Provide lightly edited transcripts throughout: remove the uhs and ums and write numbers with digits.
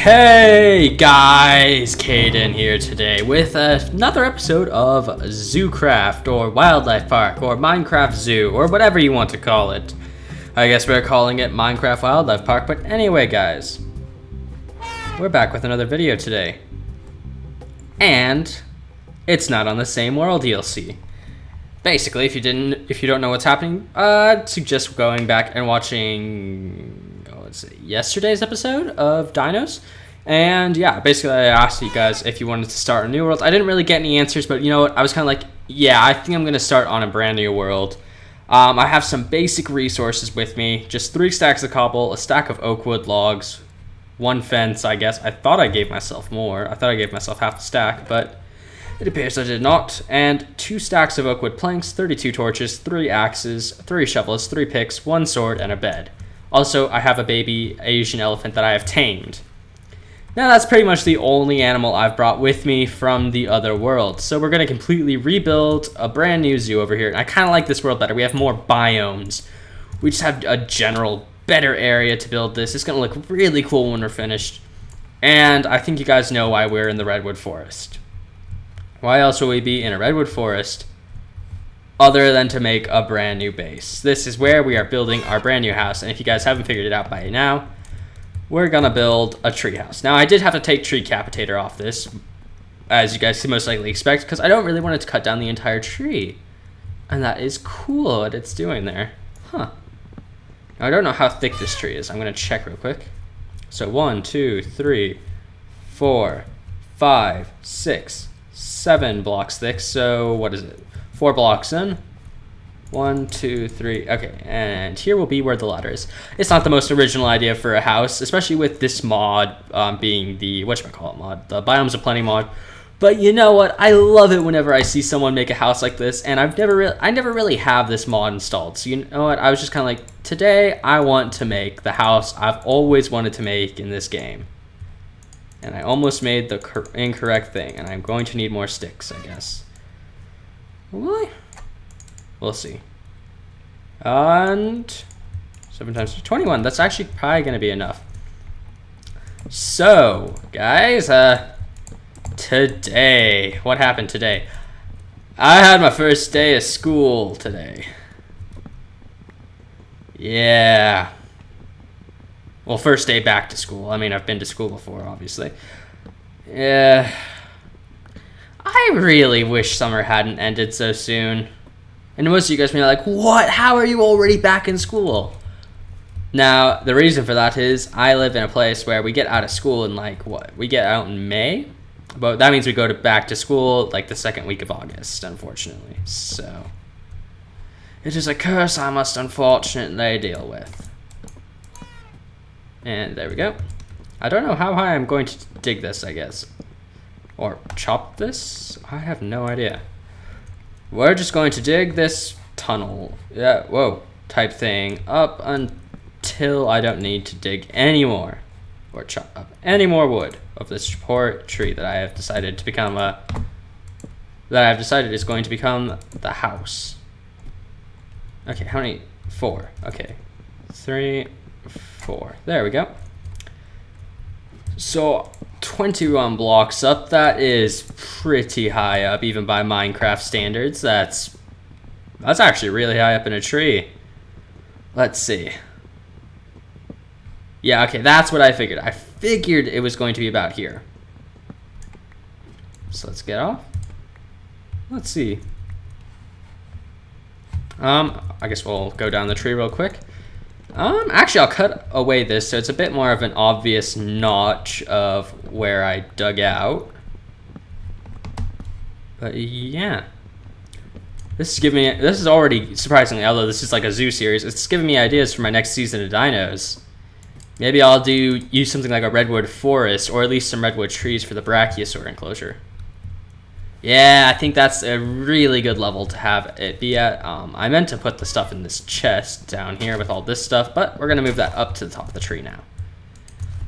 Hey guys, Caden here today with another episode of ZooCraft or Wildlife Park or Minecraft Zoo or whatever you want to call it. I guess we're calling it Minecraft Wildlife Park, but anyway guys, we're back with another video today. And it's not on the same world, you'll see. Basically, if you don't know what's happening, I'd suggest going back and watching yesterday's episode of Dinos. And yeah, basically I asked you guys if you wanted to start a new world. I didn't really get any answers, but you know what, I was kind of like, yeah, I think I'm gonna start on a brand new world. I have some basic resources with me, just 3 stacks of cobble, a stack of oak wood logs, 1 fence, I guess. I thought I gave myself more. I thought I gave myself half a stack, but it appears I did not. And 2 stacks of oak wood planks, 32 torches, 3 axes, 3 shovels, 3 picks, 1 sword, and a bed. Also, I have a baby Asian elephant that I have tamed. Now, that's pretty much the only animal I've brought with me from the other world. So we're going to completely rebuild a brand new zoo over here. And I kind of like this world better. We have more biomes. We just have a general better area to build this. It's going to look really cool when we're finished. And I think you guys know why we're in the redwood forest. Why else would we be in a redwood forest other than to make a brand new base? This is where we are building our brand new house, and if you guys haven't figured it out by now, we're gonna build a treehouse. Now, I did have to take Treecapitator off this, as you guys can most likely expect, because I don't really want it to cut down the entire tree. And that is cool what it's doing there. Huh. Now, I don't know how thick this tree is. I'm gonna check real quick. So 1, 2, 3, 4, 5, 6, 7 blocks thick. So what is it? 4 blocks in. 1, 2, 3. Okay, and here will be where the ladder is. It's not the most original idea for a house, especially with this mod being the whatchamacallit mod, the Biomes of Plenty mod. But you know what? I love it whenever I see someone make a house like this, and I never really have this mod installed. So you know what? I was just kind of like, today I want to make the house I've always wanted to make in this game. And I almost made the incorrect thing, and I'm going to need more sticks, I guess. Really? We'll see. And 7 times 21. That's actually probably going to be enough. So, guys, today, what happened today? I had my first day of school today. Yeah. Well, first day back to school. I mean, I've been to school before, obviously. Yeah. I really wish summer hadn't ended so soon. And most of you guys may be like, what? How are you already back in school? Now, the reason for that is I live in a place where we get out of school in we get out in May. But that means we go back to school like the 2nd week of August, unfortunately. So, it is a curse I must unfortunately deal with. And there we go. I don't know how high I'm going to dig this, I guess. Or chop this? I have no idea. We're just going to dig this tunnel, type thing up until I don't need to dig anymore or chop up any more wood of this poor tree that I have decided to become is going to become the house. Okay, how many? 4. Okay, 3, 4. There we go. So 21 blocks up, that is pretty high up, even by Minecraft standards. That's actually really high up in a tree. Let's see. Yeah, okay, that's what I figured. I figured it was going to be about here. So let's get off. Let's see. I guess we'll go down the tree real quick. Actually, I'll cut away this so it's a bit more of an obvious notch of where I dug out. But yeah. This is already, surprisingly, although this is like a zoo series, it's giving me ideas for my next season of Dinos. Maybe I'll use something like a redwood forest, or at least some redwood trees for the brachiosaur enclosure. Yeah, I think that's a really good level to have it be at. I meant to put the stuff in this chest down here with all this stuff, but we're going to move that up to the top of the tree now.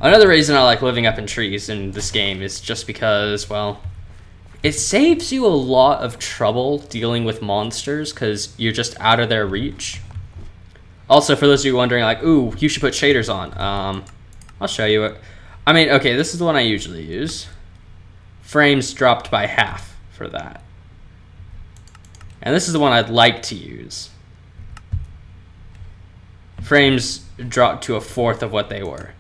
Another reason I like living up in trees in this game is just because, well, it saves you a lot of trouble dealing with monsters because you're just out of their reach. Also, for those of you wondering, like, ooh, you should put shaders on. I'll show you it. I mean, okay, this is the one I usually use. Frames dropped by half for that. And this is the one I'd like to use. Frames dropped to a fourth of what they were.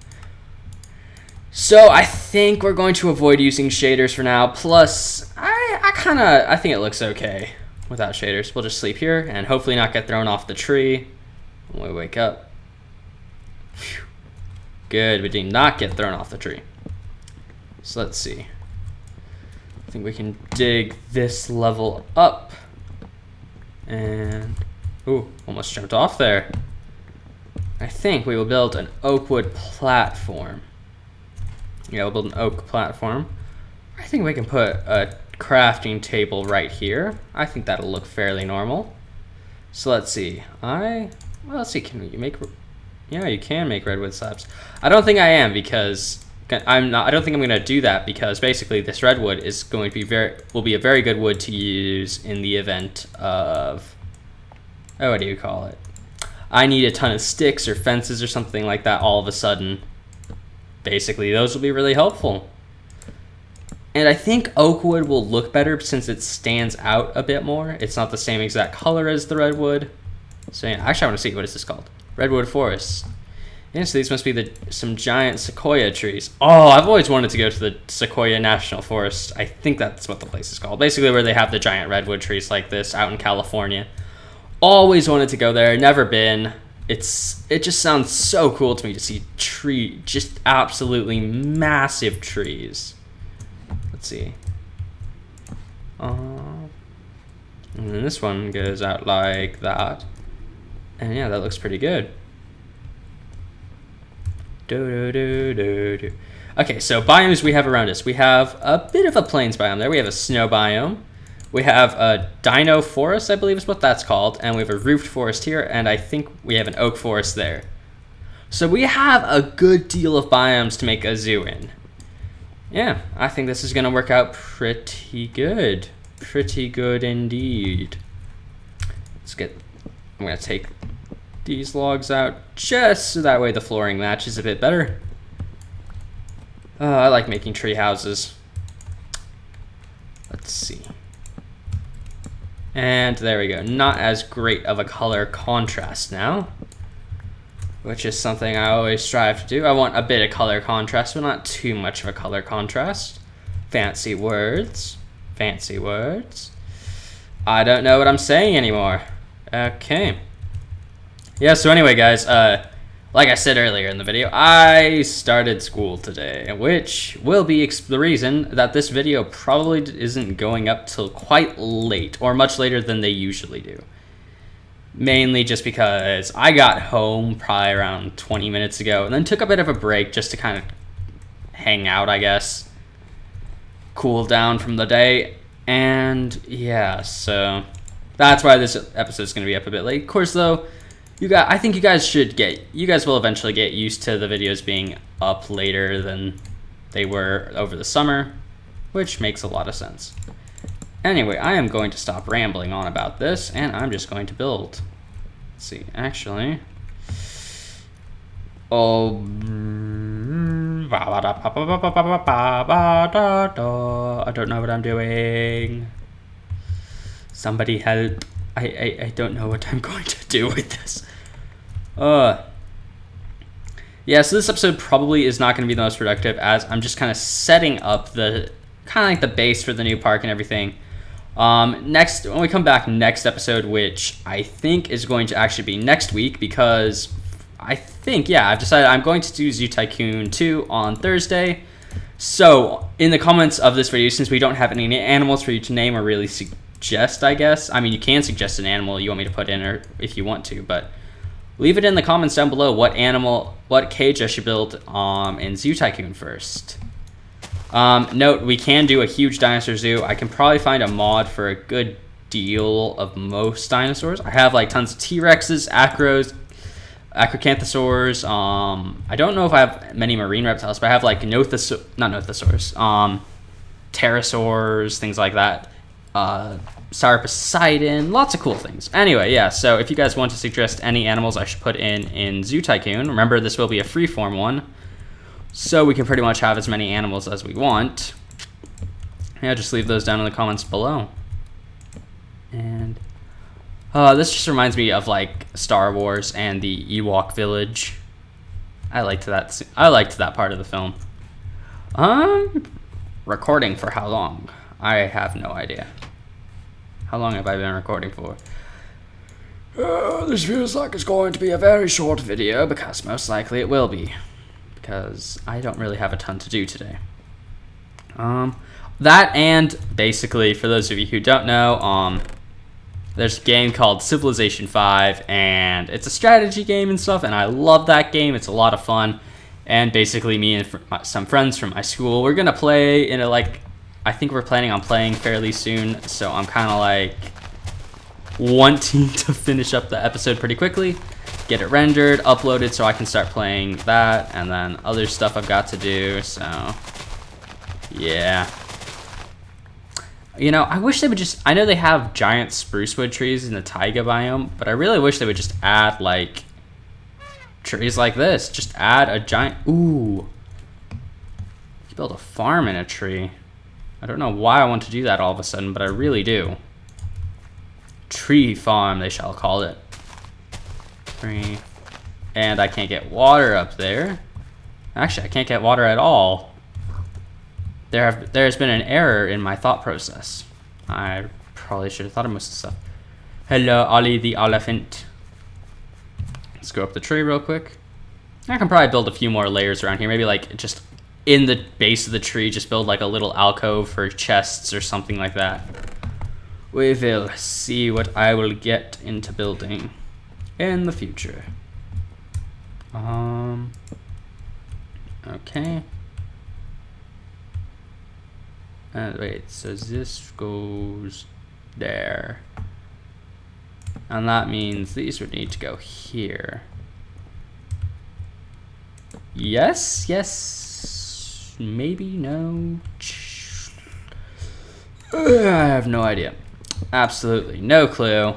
So I think we're going to avoid using shaders for now. Plus, I think it looks okay without shaders. We'll just sleep here and hopefully not get thrown off the tree when we wake up. Whew. Good, we did not get thrown off the tree. So let's see. I think we can dig this level up. And, ooh, almost jumped off there. I think we will build an oak wood platform. Yeah, we'll build an oak platform. I think we can put a crafting table right here. I think that'll look fairly normal. So let's see. Well, let's see. Can you make? Yeah, you can make redwood slabs. I don't think I am because I'm not. I don't think I'm going to do that because basically this redwood is going to be will be a very good wood to use in the event of. Oh, what do you call it? I need a ton of sticks or fences or something like that all of a sudden. Basically, those will be really helpful. And I think oak wood will look better since it stands out a bit more. It's not the same exact color as the redwood. So yeah, actually I want to see, what is this called? Redwood forest. Yeah, so these must be some giant sequoia trees. Oh, I've always wanted to go to the Sequoia National Forest. I think that's what the place is called. Basically where they have the giant redwood trees like this out in California. Always wanted to go there, never been. It just sounds so cool to me to see just absolutely massive trees. Let's see. And then this one goes out like that. And yeah, that looks pretty good. Okay, so biomes we have around us. We have a bit of a plains biome there. We have a snow biome. We have a dino forest, I believe is what that's called, and we have a roofed forest here, and I think we have an oak forest there. So we have a good deal of biomes to make a zoo in. Yeah, I think this is going to work out pretty good. Pretty good indeed. I'm going to take these logs out just so that way the flooring matches a bit better. I like making tree houses. Let's see. And there we go. Not as great of a color contrast now, which is something I always strive to do. I want a bit of color contrast, but not too much of a color contrast. Fancy words. Fancy words. I don't know what I'm saying anymore. Okay. Yeah, so anyway, guys, like I said earlier in the video, I started school today, which will be the reason that this video probably isn't going up till quite late, or much later than they usually do. Mainly just because I got home probably around 20 minutes ago, and then took a bit of a break just to kind of hang out, I guess. Cool down from the day, and yeah, so that's why this episode is going to be up a bit late. Of course, though, I think you guys will eventually get used to the videos being up later than they were over the summer, which makes a lot of sense. Anyway, I am going to stop rambling on about this, and I'm just going to build. Let's see, actually. I don't know what I'm doing. Somebody help. I don't know what I'm going to do with this. Yeah, so this episode probably is not going to be the most productive, as I'm just kind of setting up the like the base for the new park and everything. Next, when we come back next episode, which I think is going to actually be next week, because I think, yeah, I've decided I'm going to do Zoo Tycoon 2 on Thursday. So in the comments of this video, since we don't have any animals for you to name or really suggest, I guess, I mean, you can suggest an animal you want me to put in, or if you want to, but leave it in the comments down below what cage I should build in Zoo Tycoon first. Note, we can do a huge dinosaur zoo. I can probably find a mod for a good deal of most dinosaurs. I have like tons of T-Rexes, Acrocanthosaurs. I don't know if I have many marine reptiles, but I have like pterosaurs, things like that. Sauroposeidon, lots of cool things. Anyway, yeah, so if you guys want to suggest any animals I should put in Zoo Tycoon, remember this will be a freeform one. so we can pretty much have as many animals as we want. Yeah, just leave those down in the comments below. And this just reminds me of like Star Wars and the Ewok village. I liked that part of the film. Recording for how long? I have no idea. How long have I been recording for? This feels like it's going to be a very short video, because most likely it will be. Because I don't really have a ton to do today. That, and basically, for those of you who don't know, there's a game called Civilization 5, and it's a strategy game and stuff, and I love that game. It's a lot of fun. And basically, me and some friends from my school, we're gonna play in a, like, I think we're planning on playing fairly soon, so I'm kind of like wanting to finish up the episode pretty quickly, get it rendered, uploaded, so I can start playing that, and then other stuff I've got to do. So yeah, you know, I wish they would just, I know they have giant spruce wood trees in the taiga biome, but I really wish they would just add like trees like this. Just add a giant, ooh, you build a farm in a tree. I don't know why I want to do that all of a sudden, but I really do. Tree farm, they shall call it. Tree. And I can't get water up there. Actually, I can't get water at all. There's been an error in my thought process. I probably should have thought of most of the stuff. Hello, Ollie the elephant. Let's go up the tree real quick. I can probably build a few more layers around here. Maybe like just in the base of the tree, just build like a little alcove for chests or something like that. We will see what I will get into building in the future. Okay. Wait, so this goes there. And that means these would need to go here. Yes, maybe, no. I have no idea. Absolutely no clue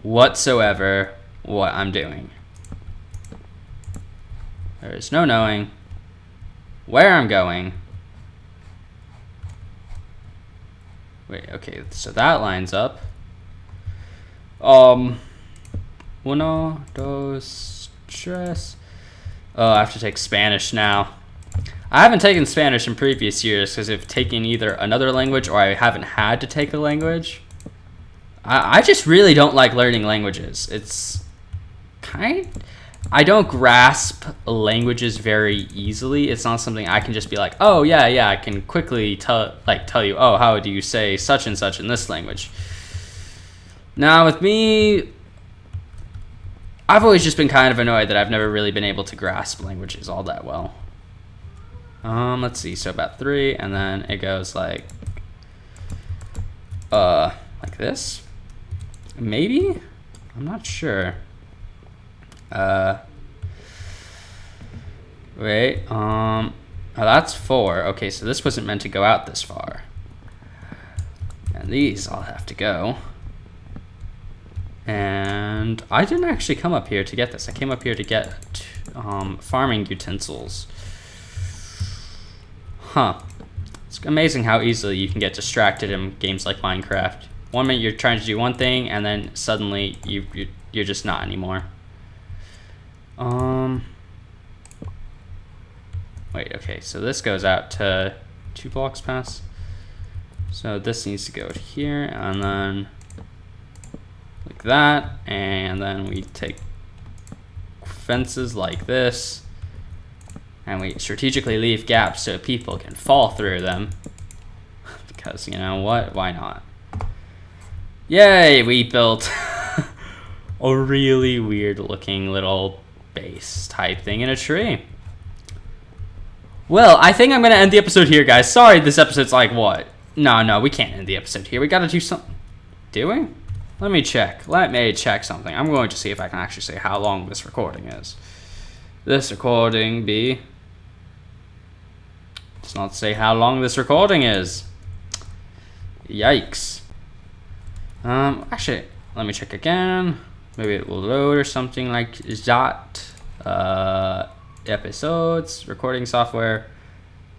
whatsoever what I'm doing. There is no knowing where I'm going. Wait, okay, so that lines up. Uno, dos, tres. Oh, I have to take Spanish now. I haven't taken Spanish in previous years because I've taken either another language or I haven't had to take a language. I just really don't like learning languages. It's I don't grasp languages very easily. It's not something I can just be like, oh yeah, I can quickly tell you, oh, how do you say such and such in this language? Now with me, I've always just been kind of annoyed that I've never really been able to grasp languages all that well. Let's see, so about 3, and then it goes like this? Maybe? I'm not sure. Wait, oh, that's 4. Okay, so this wasn't meant to go out this far. And these all have to go. And I didn't actually come up here to get this. I came up here to get farming utensils. Huh. It's amazing how easily you can get distracted in games like Minecraft. One minute you're trying to do one thing, and then suddenly you're just not anymore. Wait, okay, so this goes out to 2 blocks past. So this needs to go here, and then like that, and then we take fences like this, and we strategically leave gaps so people can fall through them. Because, you know what, why not? Yay, we built a really weird looking little base type thing in a tree. Well, I think I'm gonna end the episode here, guys. Sorry, this episode's like, what? No, we can't end the episode here. We gotta do something. Do we? Let me check. Let me check something. I'm going to see if I can actually say how long this recording is. This recording be... Does not say how long this recording is. Yikes. Actually, let me check again. Maybe it will load or something like that. episodes. Recording software.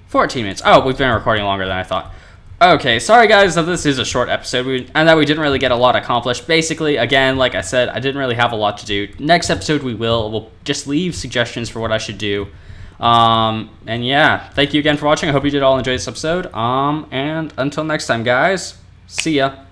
14 minutes. Oh, we've been recording longer than I thought. Okay, sorry guys that this is a short episode and that we didn't really get a lot accomplished. Basically, again, like I said, I didn't really have a lot to do. Next episode we'll just leave suggestions for what I should do. And yeah, thank you again for watching. I hope you did all enjoy this episode. And until next time, guys, see ya.